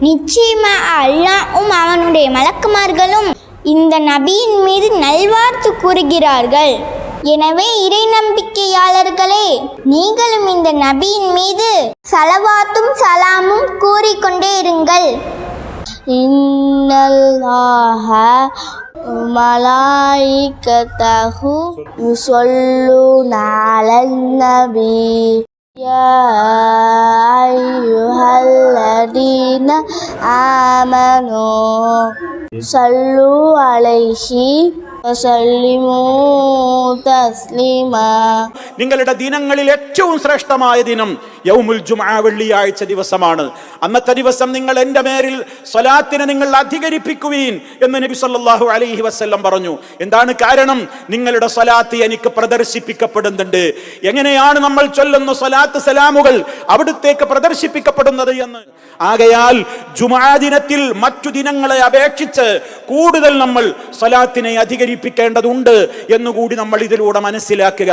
நிச்சயமாக அல்லாஹ்வும் அவனுடைய மலக்குமார்களும் இந்த நபியின் மீது நல்வாழ்த்து கூறுகிறார்கள். எனவே இறை நம்பிக்கையாளர்களே, நீங்களும் இந்த நபியின் மீது ஸலவாத்தும் சலாமும் கூறிக்கொண்டே இருங்கள். இன்னல்லாஹ மலாயிகத்தஹு யுஸல்லூன அலன் நபி யா அய்யுஹல்லதீன ஆமனூ ஸல்லூ அலைஹி വസല്ലിമൂ തസ്ലീമാ. നിങ്ങളുടെ ദിനങ്ങളിൽ ഏറ്റവും ശ്രേഷ്ഠമായ ദിനം യൗമുൽ ജുമുഅ, വെള്ളിയാഴ്ച ദിവസമാണ്. അന്നത്തെ ദിവസം നിങ്ങൾ എൻ്റെ മേലിൽ സ്വലാത്തിനെ നിങ്ങൾ അധികരിപ്പിക്കുവീൻ എന്ന് നബി സല്ലല്ലാഹു അലൈഹി വസല്ലം പറഞ്ഞു. എന്താണ് കാരണം? നിങ്ങളുടെ സ്വലാത്ത് എനിക്ക് പ്രദർശിപ്പിക്കപ്പെടുന്നുണ്ട്. എങ്ങനെയാണ് നമ്മൾ ചൊല്ലുന്ന സ്വലാത്ത് സലാമുകൾ അവിടുത്തേക്ക് പ്രദർശിപ്പിക്കപ്പെടുന്നത് എന്ന്. ആകയാൽ ജുമുഅ ദിനത്തിൽ മറ്റു ദിനങ്ങളെ അപേക്ഷിച്ച് കൂടുതൽ നമ്മൾ സ്വലാത്തിനെ അധികരിപ്പിക്കേണ്ടതുണ്ട് എന്നുകൂടി നമ്മൾ ഇതിലൂടെ മനസ്സിലാക്കുക.